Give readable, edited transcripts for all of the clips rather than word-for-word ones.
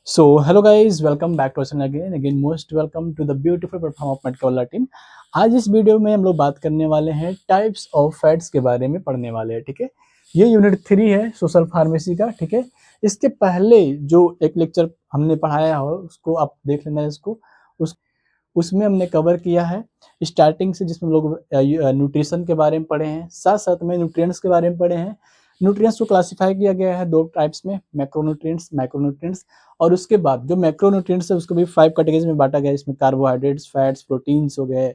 So, hello guys, welcome back to us again most welcome to the beautiful platform of Medcola team। आज इस video में हम लोग बात करने वाले हैं टाइप्स ऑफ फैट्स के बारे में पढ़ने वाले हैं। ठीक है, ये यूनिट 3 है सोशल फार्मेसी का। ठीक है, इसके पहले जो एक लेक्चर हमने पढ़ाया हो उसको आप देख लेना। इसको उसमें हमने कवर किया है स्टार्टिंग से, जिसमें लोग न्यूट्रिशन के बारे में पढ़े हैं, साथ साथ में न्यूट्रिएंट्स के बारे में पढ़े हैं। न्यूट्रिएंट्स को क्लासिफाई किया गया है दो टाइप्स में, मैक्रोन्यूट्रिएंट्स, माइक्रोन्यूट्रिएंट्स। और उसके बाद जो मैक्रोन्यूट्रिएंट्स है उसको भी 5 कैटेगरीज में बांटा गया है। इसमें कार्बोहाइड्रेट्स, फैट्स, प्रोटीन्स हो गए,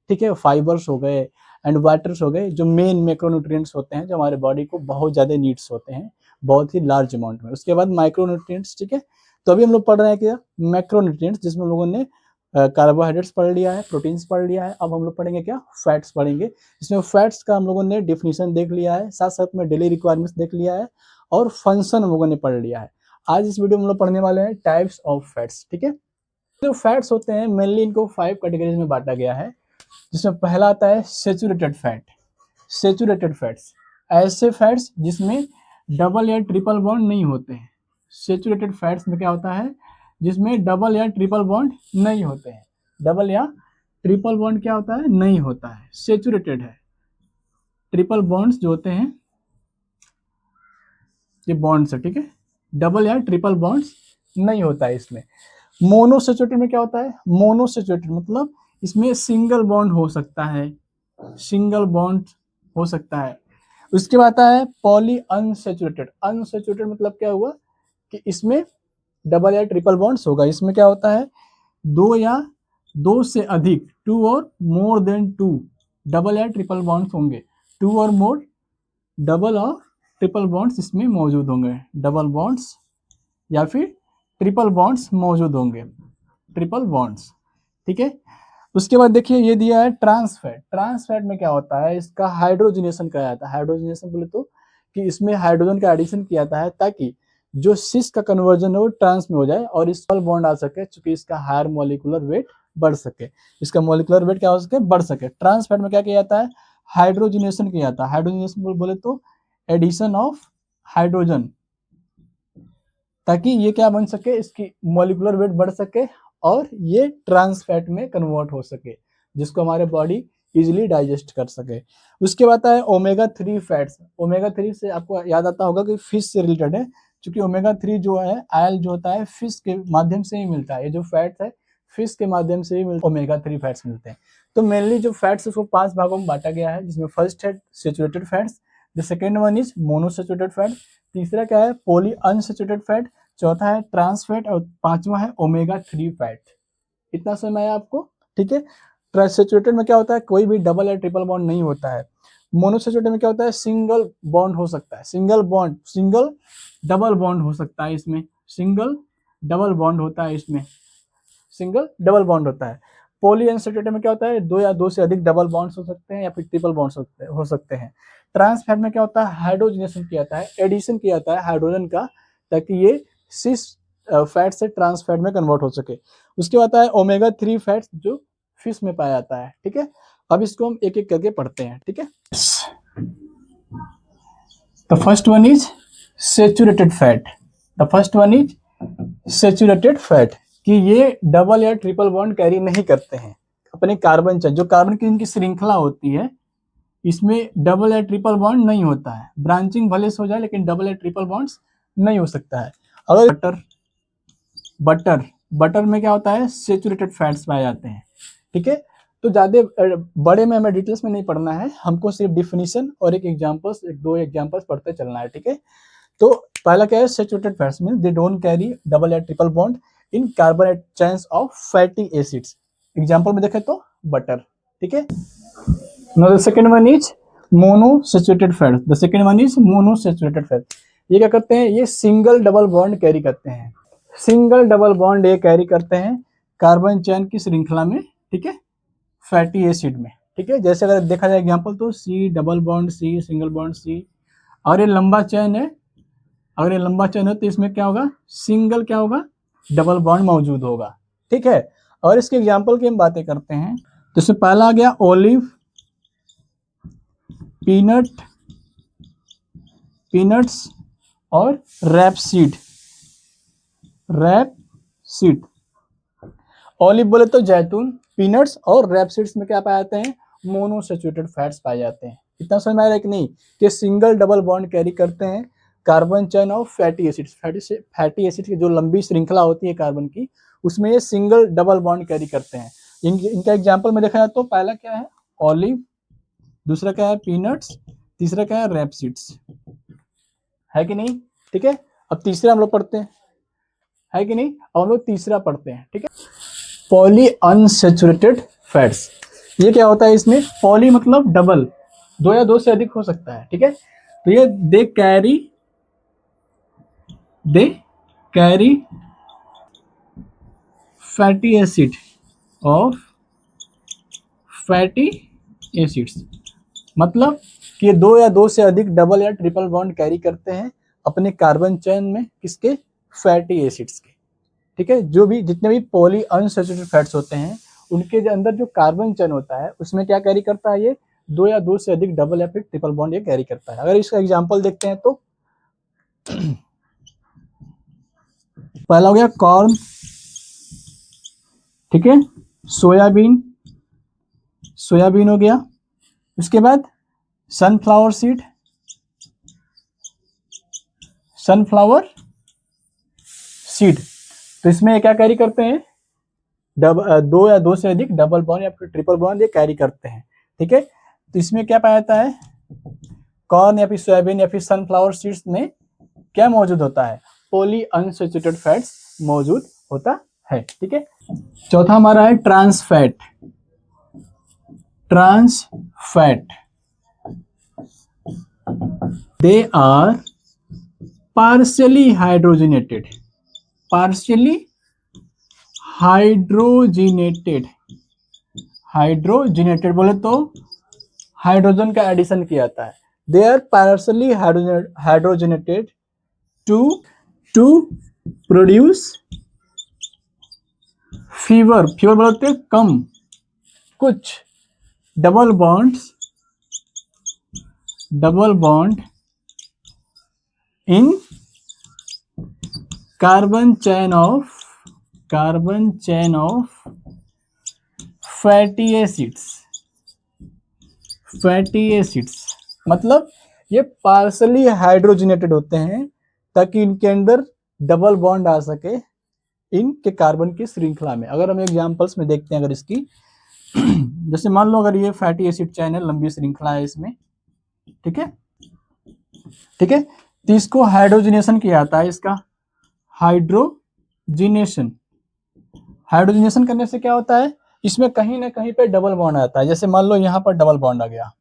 ठीक है, फाइबर्स हो गए एंड वाटर्स हो गए, जो मेन मैक्रोन्यूट्रिएंट्स होते हैं, जो हमारे बॉडी को बहुत ज़्यादा नीड्स होते हैं, बहुत ही लार्ज अमाउंट में। उसके बाद माइक्रोन्यूट्रिएंट्स। ठीक है, तो अभी हम लोग पढ़ रहे हैं क्या, मैक्रोन्यूट्रिएंट्स, जिसमें हम लोगों ने कार्बोहाइड्रेट्स पढ़ लिया है, प्रोटीन्स पढ़ लिया है। अब हम लोग पढ़ेंगे क्या, फैट्स पढ़ेंगे। इसमें फैट्स का हम लोगों ने डिफिनीशन देख लिया है, साथ साथ में डेली रिक्वायरमेंट्स देख लिया है और फंक्शन हम लोगों ने पढ़ लिया है। आज इस वीडियो में हम लोग पढ़ने वाले हैं टाइप्स ऑफ फैट्स। ठीक है, जो फैट्स होते हैं मेनली इनको 5 कैटेगरीज में बांटा गया है, जिसमें पहला आता है सेचुरेटेड फैट। सेचुरेटेड फैट्स ऐसे फैट्स जिसमें डबल या ट्रिपल बॉन्ड नहीं होते हैं। सेचुरेटेड फैट्स में क्या होता है, जिसमें डबल या ट्रिपल बॉन्ड नहीं होते हैं। डबल या ट्रिपल बॉन्ड क्या होता है, नहीं होता है, सेचुरेटेड है। ट्रिपल बॉन्ड्स जो होते हैं ये बॉन्ड्स है, ठीक है, डबल या ट्रिपल बॉन्ड्स नहीं होता है इसमें। मोनोसेचुरेटेड में क्या होता है, मोनोसेचुरेटेड मतलब इसमें सिंगल बॉन्ड हो सकता है, सिंगल बॉन्ड हो सकता है। उसके बाद आता है पॉली अनसेचुरेटेड। अनसेचुरेटेड मतलब क्या हुआ कि इसमें डबल या ट्रिपल बॉन्ड्स होगा। इसमें क्या होता है, दो या दो से अधिक, टू और मोर देन टू डबल या ट्रिपल बॉन्ड्स होंगे। टू और मोर, डबल और ट्रिपल बॉन्ड्स इसमें मौजूद होंगे। डबल बॉन्ड्स या फिर ट्रिपल बॉन्ड्स मौजूद होंगे, ट्रिपल बॉन्ड्स। ठीक है, उसके बाद देखिए ये दिया है ट्रांसफैट। ट्रांसफैट में क्या होता है, इसका हाइड्रोजनेशन किया जाता है। हाइड्रोजनेशन बोले तो कि इसमें हाइड्रोजन का एडिशन किया जाता है ताकि जो सिस का कन्वर्जन है वो ट्रांस में हो जाए और इस पर बॉन्ड आ सके, चूंकि इसका हायर मॉलिक्यूलर वेट बढ़ सके, इसका मॉलिक्यूलर वेट क्या हो सके, बढ़ सके। ट्रांसफैट में क्या किया जाता है, हाइड्रोजनेशन किया जाता है। हाइड्रोजनेशन बोले तो एडिशन ऑफ हाइड्रोजन, ताकि ये क्या बन सके, इसकी मॉलिक्यूलर वेट बढ़ सके और ये ट्रांस फैट में कन्वर्ट हो सके, जिसको हमारे बॉडी इजीली डाइजेस्ट कर सके। उसके बाद है ओमेगा 3 फैट्स। ओमेगा 3 से आपको याद आता होगा कि फिश से रिलेटेड है, क्योंकि ओमेगा 3 जो है आयल जो होता है फिश के माध्यम से ही मिलता है। ये जो फैट्स है फिश के माध्यम से ही ओमेगा 3 फैट्स मिलते हैं। तो मेनली जो फैट्स उसको 5 भागों में बांटा गया है, जिसमें फर्स्ट है saturated fats, the second one is monounsaturated fat, तीसरा क्या है पॉली अनसेचुरेटेड फैट, चौथा है ट्रांस फैट और पांचवा है ओमेगा 3 फैट। इतना समय है आपको। ठीक है, ट्रांससेचुरेटेड में क्या होता है, कोई भी डबल या ट्रिपल बॉन्ड नहीं होता है। मोनोसेचुरेटेड में क्या होता है, सिंगल बॉन्ड हो सकता है, single bond, single double bond हो सकता है इसमें, सिंगल डबल बॉन्ड होता है इसमें, सिंगल डबल बॉन्ड होता है। पॉली अनसेचुरेटेड में क्या होता है, दो या दो से अधिक डबल बॉन्ड्स हो सकते हैं या फिर ट्रिपल बॉन्ड्स हो सकते हैं। ट्रांस फैट में क्या होता है, हाइड्रोजनेशन किया जाता है, एडिशन किया जाता है हाइड्रोजन का, ताकि ये सिस फैट से ट्रांस फैट में कन्वर्ट हो सके। उसके बाद आता है ओमेगा 3 फैट्स, जो फिश में पाया जाता है। ठीक है, अब इसको हम एक एक करके पढ़ते हैं। ठीक है, the first one is saturated fat. The first one is saturated fat, कि ये डबल या ट्रिपल बॉन्ड कैरी नहीं करते हैं अपने कार्बन चेन, जो कार्बन की इनकी श्रृंखला होती है इसमें डबल या ट्रिपल बॉन्ड नहीं होता है। ब्रांचिंग भले से हो जाए लेकिन डबल या ट्रिपल बॉन्ड्स नहीं हो सकता है। अगर बटर बटर में क्या होता है, सेचुरेटेड फैट्स पाए जाते हैं। ठीक है, तो ज्यादा बड़े में हमें डिटेल्स में नहीं पढ़ना है, हमको सिर्फ डिफिनीशन और एक एग्जांपल्स, एक दो एग्जांपल्स पढ़ते चलना है। ठीक है, तो पहला क्या है, saturated fats means they don't carry double या triple bond in carbonate chains of fatty acids. Example में देखें तो बटर। ठीक है, now the second one is monounsaturated fat. The second one is monounsaturated fat. ये क्या करते हैं, ये सिंगल डबल बॉन्ड कैरी करते हैं, सिंगल डबल बॉन्ड ये कैरी करते हैं कार्बन चेन की श्रृंखला में। ठीक है, फैटी एसिड में। ठीक है, जैसे अगर देखा जाए एग्जांपल तो C double bond C, single bond C. और ये लंबा चेन है, अगर ये लंबा चेन है तो इसमें क्या होगा, सिंगल क्या होगा, डबल बॉन्ड मौजूद होगा। ठीक है, और इसके एग्जांपल की हम बातें करते हैं तो इसमें पहला आ गया ओलिव, पीनट्स और रैपसीड। Rapeseed. ऑलिव बोले तो जैतून, पीनट्स और रैप सीड्स में क्या पाए जाते हैं, मोनोसैचुरेटेड फैट्स पाए जाते हैं। इतना समझ में आ रहा है कि नहीं, कि सिंगल डबल बॉन्ड कैरी करते हैं carbon chain of fatty acids. Fatty acid की जो लंबी श्रृंखला होती है कार्बन की, उसमें ये सिंगल डबल बॉन्ड कैरी करते हैं। इनका एग्जाम्पल में देखा जाए तो पहला क्या है, ऑलिव, दूसरा क्या है, पीनट्स, तीसरा क्या है, रैप सीड्स, है कि नहीं। ठीक है, अब तीसरा हम लोग पढ़ते हैं, है कि नहीं। अब हम लोग तीसरा पढ़ते हैं, ठीक है। पॉली अनसैचुरेटेड फैट्स, ये क्या होता है इसमें, पॉली मतलब डबल, दो या दो से अधिक हो सकता है, ठीक है। तो ये they carry fatty acid of fatty acids, मतलब कि दो या दो से अधिक डबल या ट्रिपल बॉन्ड कैरी करते हैं अपने कार्बन चेन में, किसके, फैटी एसिड्स के, ठीक है। जो भी जितने भी पॉली अनसैचुरेटेड फैट्स होते हैं उनके अंदर जो कार्बन चेन होता है उसमें क्या कैरी करता है, ये दो या दो से अधिक डबल या फिर ट्रिपल बॉन्ड ये कैरी करता है। अगर इसका एग्जांपल देखते हैं तो पहला हो गया कॉर्न, ठीक है, सोयाबीन, सोयाबीन हो गया। उसके बाद सनफ्लावर सीड, सनफ्लावर सीड, तो इसमें क्या कैरी करते हैं, दो या दो से अधिक डबल बॉन्ड या फिर ट्रिपल बॉन्ड ये कैरी करते हैं, ठीक है। तो इसमें क्या पाया जाता है, कॉर्न या फिर सोयाबीन या फिर सनफ्लावर सीड्स में क्या मौजूद होता है, पॉली अनसैचुरेटेड फैट्स मौजूद होता है, ठीक है। चौथा हमारा है trans fat, trans fat, they are partially hydrogenated, partially hydrogenated, hydrogenated बोले तो हाइड्रोजन का एडिशन किया जाता है। They are partially hydrogenated to produce fewer, fewer बोलते हैं कम, कुछ double bond in carbon chain of fatty acids, मतलब ये पार्शली हाइड्रोजनेटेड होते हैं ताकि इनके अंदर डबल बॉन्ड आ सके इनके कार्बन की श्रृंखला में। अगर हम एग्जांपल्स में देखते हैं, अगर इसकी जैसे मान लो अगर ये फैटी एसिड चेन है, लंबी श्रृंखला है इसमें, ठीक है, ठीक है, तो इसको हाइड्रोजनेशन किया जाता है, इसका हाइड्रोजनेशन करने से क्या होता है, इसमें कहीं ना कहीं पे डबल बॉन्ड आता है। जैसे मान लो यहां पर डबल बॉन्ड आ गया,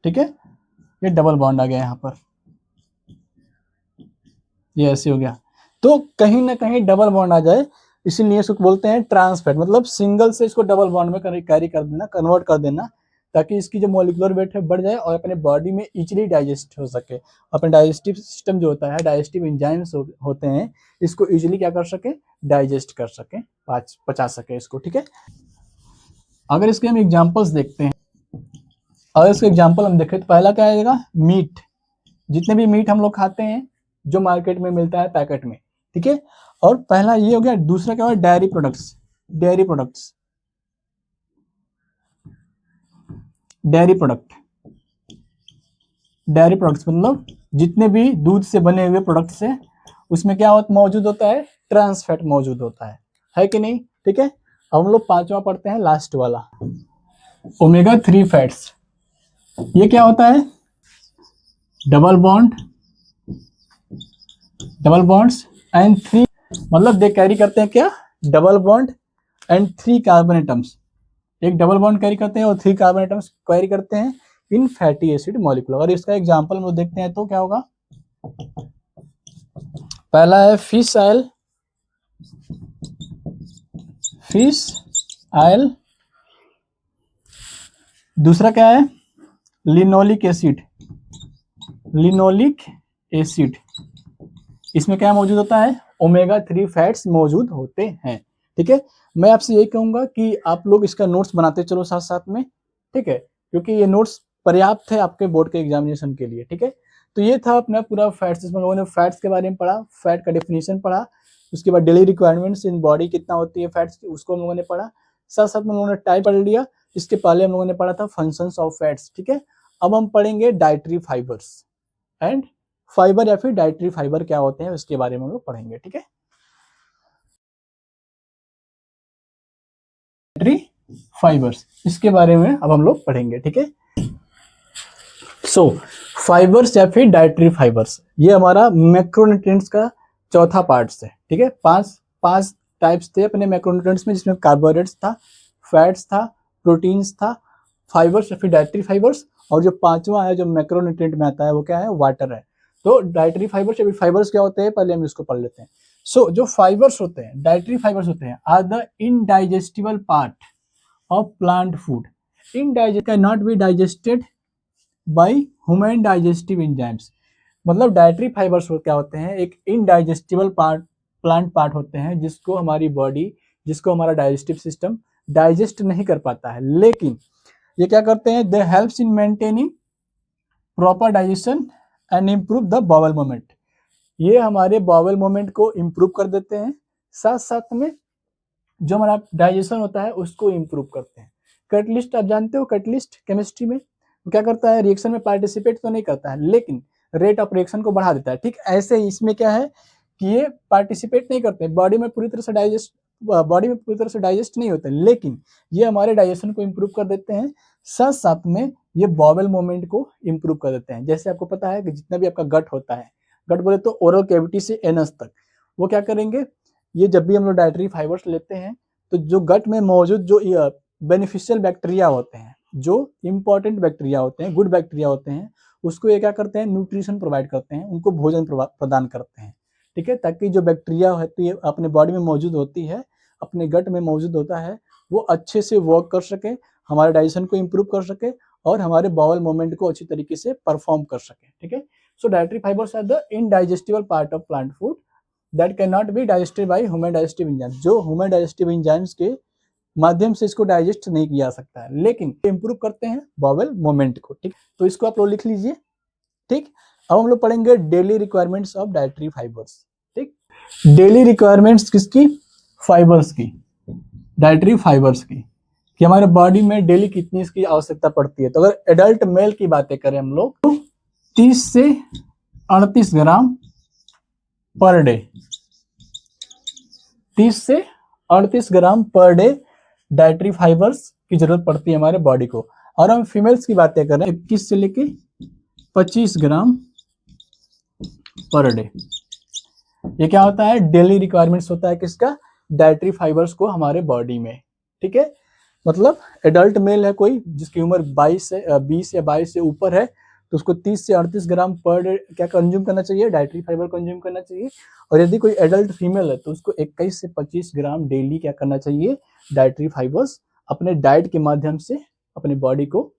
ठीक है, ये डबल बॉन्ड आ गया यहां पर, ये ऐसे हो गया, तो कहीं ना कहीं डबल बॉन्ड आ जाए, इसीलिए इसको बोलते हैं ट्रांसफैट, मतलब सिंगल से इसको डबल बॉन्ड में कैरी कर देना, कन्वर्ट कर देना, ताकि इसकी जो मॉलिक्यूलर वेट है बढ़ जाए और अपने बॉडी में इजीली डाइजेस्ट हो सके। अपने डाइजेस्टिव सिस्टम जो होता है, डाइजेस्टिव एंजाइम्स होते हैं, इसको इजीली क्या कर सके, डाइजेस्ट कर सके, पचा सके इसको, ठीक है। अगर इसके हम एग्जांपल्स देखते हैं, अगर इसके एग्जांपल हम देखें तो पहला क्या आएगा, मीट, जितने भी मीट हम लोग खाते हैं जो मार्केट में मिलता है पैकेट में, ठीक है, और पहला ये हो गया। दूसरा क्या हुआ, डेयरी प्रोडक्ट्स, डेयरी प्रोडक्ट्स मतलब जितने भी दूध से बने हुए प्रोडक्ट्स है उसमें क्या मौजूद होता है, ट्रांस फैट मौजूद होता है कि नहीं, ठीक है। अब हम लोग पांचवा पढ़ते हैं, लास्ट वाला, ओमेगा 3 फैट्स। ये क्या होता है, डबल बॉन्ड्स एंड 3, मतलब दे कैरी करते हैं क्या, double bond and 3 carbon atoms, एक डबल बॉन्ड कैरी करते हैं और 3 कार्बन एटम्स कैरी करते हैं इन फैटी एसिड मॉलिक्यूल। अगर इसका एग्जांपल हम लोग देखते हैं तो क्या होगा, पहला है फिश ऑयल, दूसरा क्या है, लिनोलिक एसिड, इसमें क्या मौजूद होता है, ओमेगा 3 फैट्स मौजूद होते हैं, ठीक है। मैं आपसे यही कहूंगा कि आप लोग इसका नोट्स बनाते चलो साथ साथ में, ठीक है, क्योंकि ये नोट्स पर्याप्त है आपके बोर्ड के एग्जामिनेशन के लिए, ठीक है। तो ये था अपना पूरा फैट्स, जिसमें लोगों ने फैट्स के बारे में पढ़ा, फैट का डेफिनेशन पढ़ा, उसके बाद डेली रिक्वायरमेंट्स इन बॉडी कितना होती है फैट्स की, उसको हम लोगों ने पढ़ा, साथ साथ में हम लोगों ने टाइप पढ़ लिया। इसके पहले हम लोगों ने पढ़ा था फंक्शंस ऑफ फैट्स, ठीक है। अब हम पढ़ेंगे डाइटरी फाइबर्स एंड फाइबर या फिर डाइटरी फाइबर क्या होते हैं उसके बारे में हम लोग पढ़ेंगे, ठीक है। डाइटरी फाइबर्स, इसके बारे में अब हम लोग पढ़ेंगे, ठीक है। सो फाइबर्स या फिर डाइटरी फाइबर्स, ये हमारा मैक्रोन्यूट्रिएंट्स का चौथा पार्ट है, ठीक है। पांच टाइप्स थे अपने मैक्रोन्यूट्रिएंट्स में, जिसमें कार्बोहाइड्रेट्स था, फैट्स था, प्रोटीन्स था, फाइबर्स या फिर डाइटरी फाइबर्स, और जो पांचवा है जो मैक्रोन्यूट्रिएंट में आता है वो क्या है, वाटर है। तो डाइटरी फाइबर्स या फिर फाइबर्स क्या होते हैं, पहले हम इसको पढ़ लेते हैं। सो जो फाइबर्स होते हैं, डाइटरी फाइबर्स होते हैं, are the indigestible part of plant food, indigest can not be digested by human digestive enzymes. मतलब डाइटरी फाइबर्स क्या होते हैं, एक इनडाइजेस्टिबल पार्ट, प्लांट पार्ट होते हैं जिसको हमारी बॉडी, जिसको हमारा डाइजेस्टिव सिस्टम डाइजेस्ट नहीं कर पाता है, लेकिन ये क्या करते हैं, दे helps in maintaining proper digestion and improve the bowel moment. ये हमारे बॉवल मोमेंट को इम्प्रूव कर देते हैं, साथ साथ में जो हमारा डाइजेशन होता है उसको इम्प्रूव करते हैं। कैटलिस्ट आप जानते हो, कैटलिस्ट केमिस्ट्री में क्या करता है, रिएक्शन में पार्टिसिपेट तो नहीं करता है लेकिन रेट ऑफ रिएक्शन को बढ़ा देता है। ठीक ऐसे ही इसमें क्या है कि ये पार्टिसिपेट नहीं करते, बॉडी में पूरी तरह से डाइजेस्ट नहीं होते, लेकिन ये हमारे डाइजेशन को इम्प्रूव कर देते हैं, साथ साथ में ये बॉवेल मूवमेंट को इम्प्रूव कर देते हैं। जैसे आपको पता है कि जितना भी आपका गट होता है, गट बोले तो ओरल कैविटी से एनस तक, वो क्या करेंगे, ये जब भी हम लोग डाइटरी फाइबर्स लेते हैं तो जो गट में मौजूद जो बेनिफिशियल बैक्टीरिया होते हैं, जो इंपॉर्टेंट बैक्टीरिया होते हैं, गुड बैक्टीरिया होते हैं, उसको ये क्या करते हैं, न्यूट्रिशन प्रोवाइड करते हैं, उनको भोजन प्रदान करते हैं। ठीक है, ताकि जो बैक्टीरिया होती है अपने बॉडी में मौजूद होती है, अपने गट में मौजूद होता है, वो अच्छे से वर्क कर सके, हमारे डाइजेशन को इम्प्रूव कर सके और हमारे बाउल मूवमेंट को अच्छी तरीके से परफॉर्म कर सके। ठीक है, so dietary fibres are the indigestible part of plant food that can not be digested by human digestive enzymes, जो ह्यूमन डाइजेस्टिव एंजाइम्स के माध्यम से इसको डाइजेस्ट नहीं किया जा सकता है, लेकिन इंप्रूव करते हैं बाउल मूवमेंट को। ठीक, तो इसको आप लोग लिख लीजिए। ठीक, अब हम लोग पढ़ेंगे daily requirements of dietary fibres. ठीक, डेली रिक्वायरमेंट्स किसकी, फाइबर्स की, डाइटरी फाइबर्स की, कि हमारे बॉडी में डेली कितनी इसकी आवश्यकता पड़ती है। तो अगर एडल्ट मेल की बातें करें हम लोग तो 30 से 38 ग्राम पर डे, 30 से 38 ग्राम पर डे डाइटरी फाइबर्स की जरूरत पड़ती है हमारे बॉडी को। और हम फीमेल्स की बातें करें 21 से लेके 25 ग्राम पर डे। ये क्या होता है, डेली रिक्वायरमेंट्स होता है किसका, डाइटरी फाइबर्स को हमारे बॉडी में। ठीक है, मतलब एडल्ट मेल है कोई जिसकी उम्र 20 या 22 से ऊपर है, तो उसको 30 से 38 ग्राम पर डे क्या कंज्यूम करना चाहिए, डाइटरी फाइबर कंज्यूम करना चाहिए। और यदि कोई एडल्ट फीमेल है तो उसको 21 से 25 ग्राम डेली क्या करना चाहिए, डाइटरी फाइबर्स अपने डाइट के माध्यम से अपने बॉडी को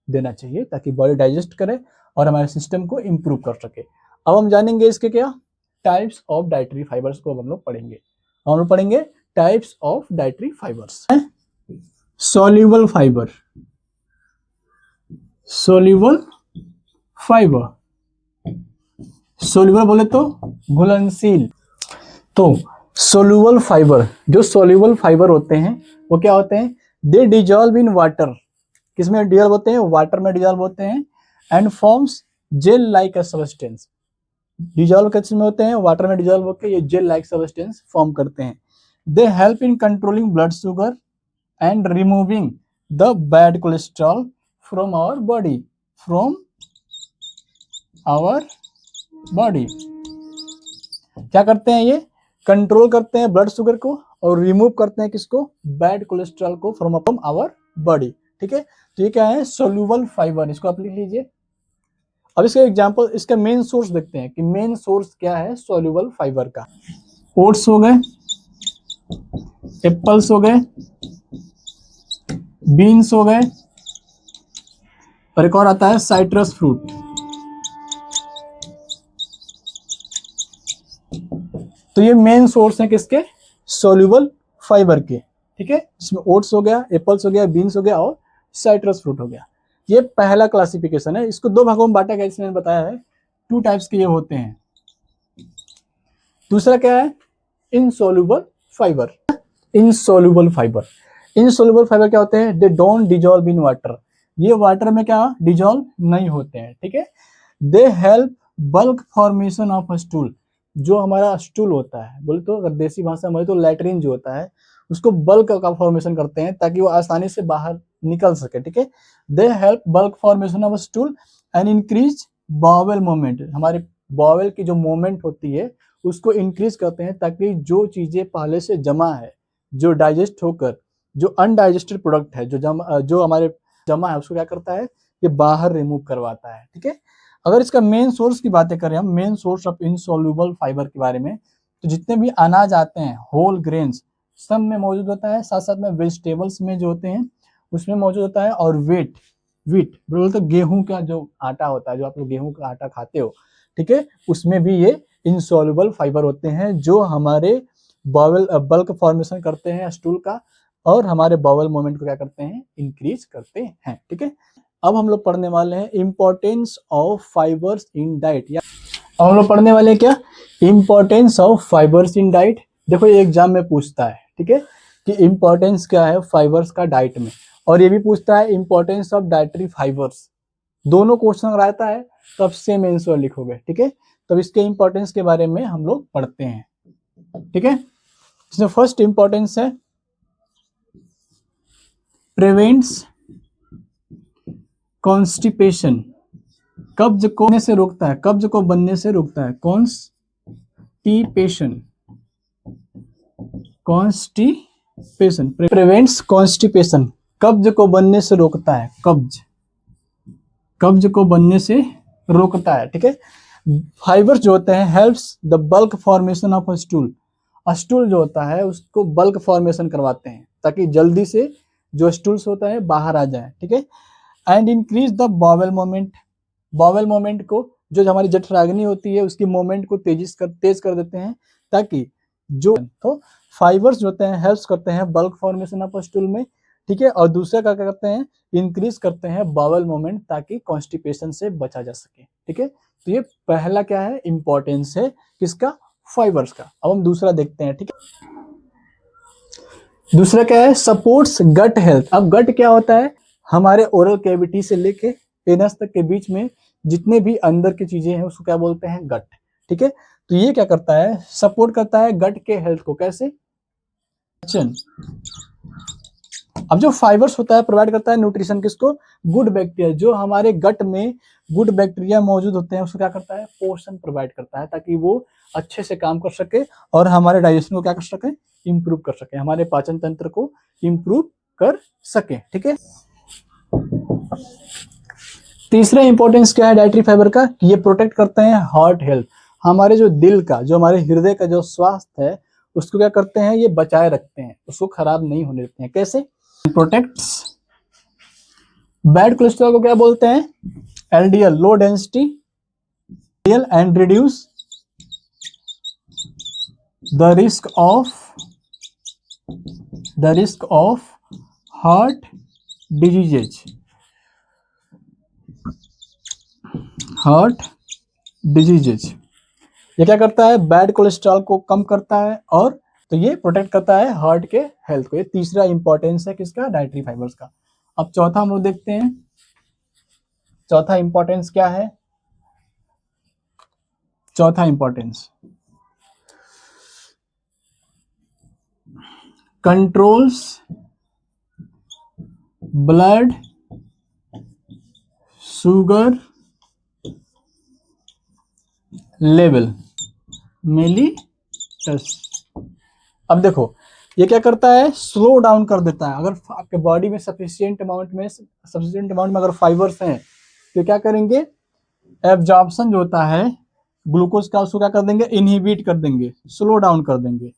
देना चाहिए, ताकि बॉडी डाइजेस्ट करे और हमारे सिस्टम को इम्प्रूव कर सके। अब हम जानेंगे इसके क्या टाइप्स ऑफ डाइटरी फाइबर्स को हम लोग पढ़ेंगे। हम लोग पढ़ेंगे types of dietary fibres. Soluble fibre, soluble fibre, soluble बोले तो घुलनशील। तो सोल्यूबल फाइबर, जो सोल्यूबल फाइबर होते हैं वो क्या होते हैं, दे डिजॉल्व इन वाटर, किसमें डिजॉल्व होते हैं, वाटर में डिजॉल्व होते हैं, and forms gel like substance. Dissolve किसमें होते हैं, वाटर में डिजॉल्व होकर ये जेल लाइक सब्सटेंस फॉर्म करते हैं। They help in controlling blood sugar and removing the bad cholesterol from our body, क्या करते हैं, ये कंट्रोल करते हैं ब्लड शुगर को और रिमूव करते हैं किसको, बैड कोलेस्ट्रॉल को फ्रॉम आवर बॉडी। ठीक है, तो ये क्या है, सोल्यूबल फाइबर, इसको आप लिख लीजिए। अब इसका एग्जांपल, इसका मेन सोर्स देखते हैं कि मेन सोर्स क्या है सोल्यूबल फाइबर का। ओट्स हो गए, एप्पल्स हो गए, बीन्स हो गए, और एक और आता है साइट्रस फ्रूट। तो ये मेन सोर्स है किसके, सोल्यूबल फाइबर के। ठीक है, जिसमें ओट्स हो गया, एप्पल्स हो गया, बीन्स हो गया और साइट्रस फ्रूट हो गया। ये पहला क्लासिफिकेशन है। इसको दो भागों में बांटा गया, इसमें बताया है टू टाइप्स के ये होते हैं। दूसरा क्या है, insoluble fibre. Insoluble fibre, insoluble fibre क्या होते हैं, they don't dissolve in water, ये वाटर में क्या डिजॉल्व नहीं होते हैं, ठीक है। They help bulk formation of a stool, जो हमारा स्टूल होता है, बोले तो अगर देसी भाषा में तो लैट्रिन जो होता है उसको बल्क का फॉर्मेशन करते हैं ताकि वो आसानी से बाहर निकल सके, ठीक है। They help bulk formation of stool and increase bowel movement, हमारे बॉवेल की जो मूवमेंट होती है उसको इंक्रीज करते हैं ताकि जो चीजें पहले से जमा है, जो डाइजेस्ट होकर जो अनडाइजेस्टेड प्रोडक्ट है, जो हमारे जमा है उसको क्या करता है, ये बाहर रिमूव करवाता है, ठीक है। अगर इसका मेन सोर्स की बातें करें हम, main source of insoluble fibre के बारे में, तो जितने भी अनाज आते हैं होल ग्रेन्स सब में मौजूद होता है, साथ साथ में वेजिटेबल्स में जो होते हैं उसमें मौजूद होता है, और वीट बोलते गेहूं का जो आटा होता है, जो आप लोग गेहूं का आटा खाते हो, ठीक है, उसमें भी ये इनसॉल्युबल फाइबर होते हैं जो हमारे बावल बल्क फॉर्मेशन करते हैं स्टूल का, और हमारे बावल मूवमेंट को क्या करते हैं, इंक्रीज करते हैं, ठीक है। अब हम लोग पढ़ने वाले हैं importance of fibres in diet, या अब हम लोग पढ़ने वाले हैं क्या, importance of fibres in diet. देखो ये एग्जाम में पूछता है, ठीक है, कि इंपॉर्टेंस क्या है फाइबर्स का डाइट में, और ये भी पूछता है इंपॉर्टेंस ऑफ डाइटरी फाइबर्स। दोनों क्वेश्चन अगर आता है तब सेम आंसर लिखोगे, ठीक है। तब इसके इंपॉर्टेंस के बारे में हम लोग पढ़ते हैं, ठीक है। इसमें फर्स्ट इंपॉर्टेंस है प्रिवेंट्स कॉन्स्टिपेशन, कब्ज को बनने से रोकता है, कब्ज को बनने से रोकता है, कॉन्स्टिपेशन, कॉन्स्टिपेशन, प्रिवेंट्स कॉन्स्टिपेशन, कब्ज को बनने से रोकता है, कब्ज को बनने से रोकता है, ठीक है। फाइबर्स जो होते हैं helps the bulk formation of a stool, stool जो होता है उसको बल्क फॉर्मेशन करवाते हैं ताकि जल्दी से जो स्टूल्स होता है बाहर आ जाए, ठीक है। And increase the bowel moment, bowel moment को, जो हमारी जठराग्नि होती है उसकी मोमेंट को तेज कर देते हैं, ताकि जो तो फाइबर्स जो होते हैं हेल्प्स करते हैं बल्क फॉर्मेशन ऑफ स्टूल में, ठीक है। और दूसरा क्या करते हैं, इंक्रीज करते हैं बॉवेल मोमेंट ताकि कॉन्स्टिपेशन से बचा जा सके, ठीक है। तो ये पहला क्या है, इंपॉर्टेंस है किसका, फाइबर्स का। अब हम दूसरा देखते हैं, ठीक है। दूसरा क्या है, सपोर्ट्स गट हेल्थ। अब गट क्या होता है, हमारे ओरल कैविटी से लेके एनस तक के बीच में जितने भी अंदर की चीजें हैं उसको क्या बोलते हैं, गट, ठीक है। तो ये क्या करता है, सपोर्ट करता है गट के हेल्थ को, कैसे, अब जो फाइबर्स होता है प्रोवाइड करता है न्यूट्रिशन किसको, गुड बैक्टीरिया, जो हमारे गट में गुड बैक्टीरिया मौजूद होते हैं उसको क्या करता है, पोषण प्रोवाइड करता है ताकि वो अच्छे से काम कर सके और हमारे डाइजेशन को क्या कर सके, इंप्रूव कर सके, हमारे पाचन तंत्र को इंप्रूव कर सके, ठीक है। तीसरा इंपॉर्टेंस क्या है डाइटरी फाइबर का, ये प्रोटेक्ट करते हैं हार्ट हेल्थ, हमारे जो दिल का, जो हमारे हृदय का जो स्वास्थ्य है उसको क्या करते हैं, ये बचाए रखते हैं, उसको खराब नहीं होने देते हैं, कैसे, प्रोटेक्ट्स बैड कोलेस्ट्रॉल को क्या बोलते हैं, LDL, low density LDL, and reduce the risk of heart diseases, heart diseases. ये क्या करता है, बैड कोलेस्ट्रॉल को कम करता है, और तो ये प्रोटेक्ट करता है हार्ट के हेल्थ को। ये तीसरा इंपॉर्टेंस है किसका, डाइटरी फाइबर्स का। अब चौथा हम लोग देखते हैं, चौथा इंपॉर्टेंस क्या है, चौथा importance controls blood sugar level mellitus. अब देखो ये क्या करता है, स्लो डाउन कर देता है, अगर आपके बॉडी में सफिशिएंट अमाउंट में अगर फाइबर्स हैं तो क्या करेंगे, एब्जॉर्प्शन जो होता है ग्लूकोज का उसको क्या कर देंगे, इनहिबिट कर देंगे, स्लो डाउन कर देंगे,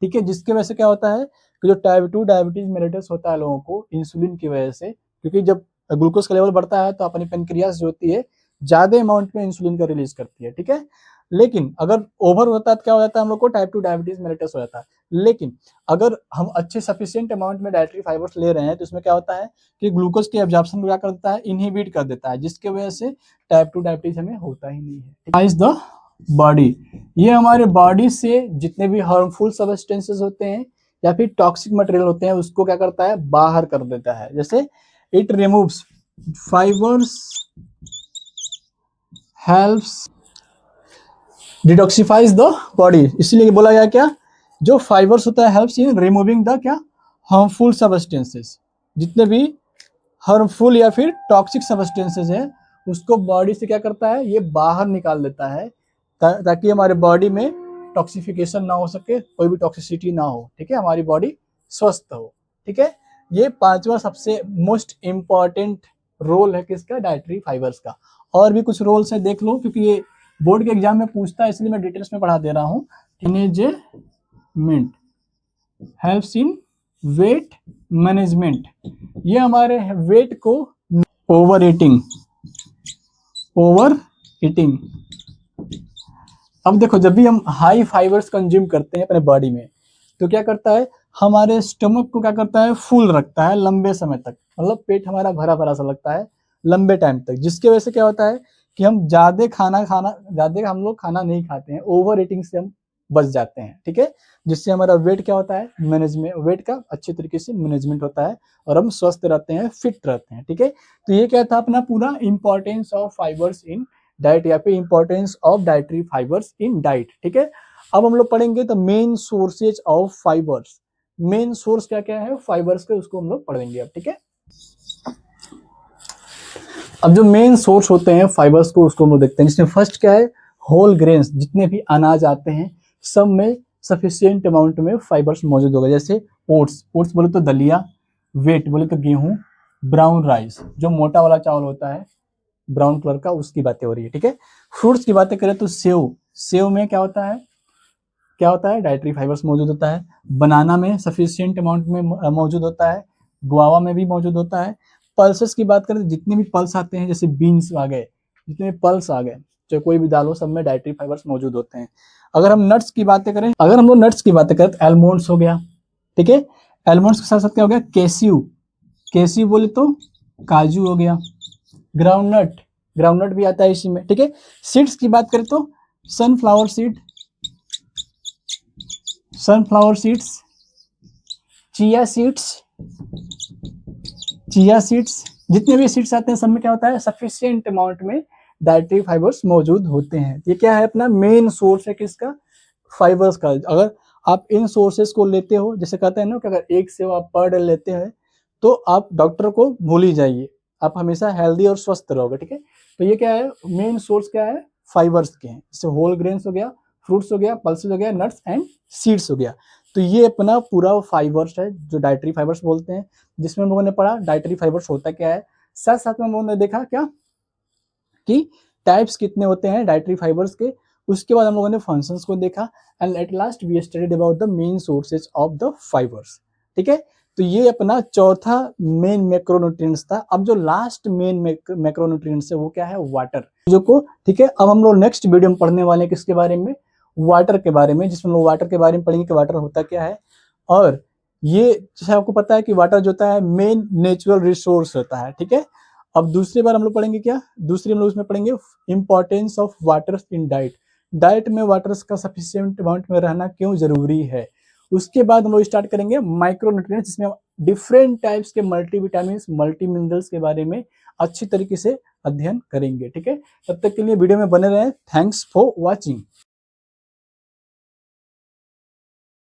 ठीक है। जिसकी वजह से क्या होता है कि जो टाइप 2 डायबिटीज मेलिटस होता है लोगों को इंसुलिन की वजह से, क्योंकि जब ग्लूकोज का लेवल बढ़ता है तो अपनी पेनक्रियास जो होती है ज्यादा अमाउंट में इंसुलिन का रिलीज करती है, ठीक है। लेकिन अगर ओवर होता है तो क्या हो जाता है हम लोग को टाइप 2 डायबिटीज मेलिटस हो जाता है। लेकिन अगर हम अच्छे सफिशिएंट अमाउंट में डाइटरी फाइबर्स ले रहे हैं तो इसमें क्या होता है कि ग्लूकोज के एब्जॉर्प्शन को क्या कर देता है, इनहिबिट कर देता है, जिसकी वजह से टाइप 2 डायबिटीज हमें होता ही नहीं है। इज द बॉडी, ये हमारे बॉडी से जितने भी हार्मफुल सब्सटेंसेस होते हैं या फिर टॉक्सिक मटेरियल होते हैं उसको क्या करता है, बाहर कर देता है। जैसे it removes fibres, helps detoxifies the body, इसलिए बोला गया क्या, जो फाइबर्स होता है हेल्प्स इन रिमूविंग द क्या, हार्मफुल सब्सटेंसेस, जितने भी हार्मफुल या फिर टॉक्सिक सब्सटेंसेस है उसको बॉडी से क्या करता है, ये बाहर निकाल देता है ताकि हमारे बॉडी में टॉक्सिफिकेशन ना हो सके, कोई भी टॉक्सिसिटी ना हो, ठीक है, हमारी बॉडी स्वस्थ हो। ठीक है, ये पांचवा सबसे मोस्ट इंपॉर्टेंट रोल है किसका, डाइटरी फाइबर्स का। और भी कुछ रोल्स है देख लो, क्योंकि ये बोर्ड के एग्जाम में पूछता है इसलिए मैं डिटेल्स में पढ़ा दे रहा हूँ। Management helps in weight management, ये हमारे वेट को, ओवर ईटिंग, अब देखो जब भी हम हाई फाइबर्स कंज्यूम करते हैं अपने बॉडी में तो क्या करता है, हमारे स्टमक को क्या करता है, फुल रखता है लंबे समय तक, मतलब पेट हमारा भरा भरा सा लगता है लंबे टाइम तक, जिसके वजह से क्या होता है कि हम ज्यादा हम लोग खाना नहीं खाते हैं, ओवर ईटिंग से हम बच जाते हैं। ठीक है, जिससे हमारा वेट क्या होता है, मैनेजमेंट, वेट का अच्छे तरीके से मैनेजमेंट होता है और हम स्वस्थ रहते हैं, फिट रहते हैं। ठीक है, तो ये क्या था अपना पूरा importance of fibres in diet या फिर importance of dietary fibres in diet. ठीक है, अब हम लोग पढ़ेंगे the main sources of fibres, main source क्या क्या है फाइबर्स के, उसको हम लोग पढ़ेंगे अब। ठीक है, अब जो मेन सोर्स होते हैं फाइबर्स को उसको हम लोग देखते हैं, जिसमें फर्स्ट क्या है, होल ग्रेन्स, जितने भी अनाज आते हैं सब में सफिशिएंट अमाउंट में फाइबर्स मौजूद होगा। जैसे ओट्स, ओट्स बोले तो दलिया, वेट बोले तो गेहूं, ब्राउन राइस जो मोटा वाला चावल होता है ब्राउन कलर का, उसकी बातें हो रही है। ठीक है, फ्रूट्स की बातें करें तो सेव, सेव में क्या होता है, डाइटरी फाइबर्स मौजूद होता है। बनाना में सफिशिएंट अमाउंट में मौजूद होता है, गुआवा में भी मौजूद होता है। पल्सेस की बात करें तो जितने भी पल्स आते हैं, जैसे बीन्स आ गए, जितने भी पल्स आ गए, चाहे कोई भी दाल हो, सब में डाइटरी फाइबर्स मौजूद होते हैं। अगर हम नट्स की बातें करें, अगर हम लोग नट्स की बातें करें तो एलमोंड्स हो गया। ठीक है, एलमोंड्स के साथ साथ क्या हो गया, कैस्यू, कैस्यू बोले तो काजू हो गया, ग्राउंडनट, ग्राउंडनट भी आता है इसी में। ठीक है, सीड्स की बात करें तो sunflower seed, sunflower seeds, chia seeds, chia seeds, जितने भी सीड्स आते हैं सब में क्या होता है, सफिशिएंट अमाउंट में डाइटरी फाइबर्स मौजूद होते हैं। ये क्या है अपना मेन सोर्स है किसका, फाइबर्स का। अगर आप इन सोर्सेस को लेते हो, जैसे कहते हैं ना कि अगर एक सेव आप पर डे लेते हैं तो आप डॉक्टर को भूल ही जाइए, आप हमेशा हेल्दी और स्वस्थ रहोगे। ठीक है, तो ये क्या है, मेन सोर्स क्या है, फाइबर्स के हैं। जैसे होल ग्रेन्स हो गया, फ्रूट्स हो गया, पल्सेस हो गया, नट्स एंड सीड्स हो गया। तो ये अपना पूरा फाइबर्स है जो डाइटरी फाइबर्स बोलते हैं, जिसमें हम लोगों ने पढ़ा डाइटरी फाइबर्स होता क्या है। साथ साथ में हम लोगों ने देखा क्या कि टाइप्स कितने होते हैं डाइटरी फाइबर्स के, उसके बाद हम लोगों ने फंक्शंस को देखा and at last we studied about the main sources of the fibres. ठीक है, तो ये अपना चौथा मेन मैक्रोन्यूट्रिएंट्स था। अब जो लास्ट मेन मैक्रोन्यूट्रिएंट्स है वो क्या है, वाटर जो को। ठीक है, अब हम लोग नेक्स्ट वीडियो में पढ़ने वाले हैं किसके बारे में, वाटर के बारे में, जिसमें हम लोग वाटर के बारे में पढ़ेंगे कि वाटर होता क्या है। और ये जैसे आपको पता है कि वाटर जो होता है मेन नेचुरल रिसोर्स होता है। ठीक है, अब दूसरी बार हम लोग पढ़ेंगे क्या, दूसरी हम लोग इसमें पढ़ेंगे importance of water in diet, diet में वाटर का सफिशिएंट अमाउंट में रहना क्यों जरूरी है। उसके बाद हम लोग स्टार्ट करेंगे माइक्रोन्यूट्रिएंट्स, जिसमें हम डिफरेंट टाइप्स के मल्टीविटामिन्स, मल्टी मिनरल्स के बारे में अच्छी तरीके से अध्ययन करेंगे। ठीक है, तब तक के लिए वीडियो में बने रहें। Thanks for watching.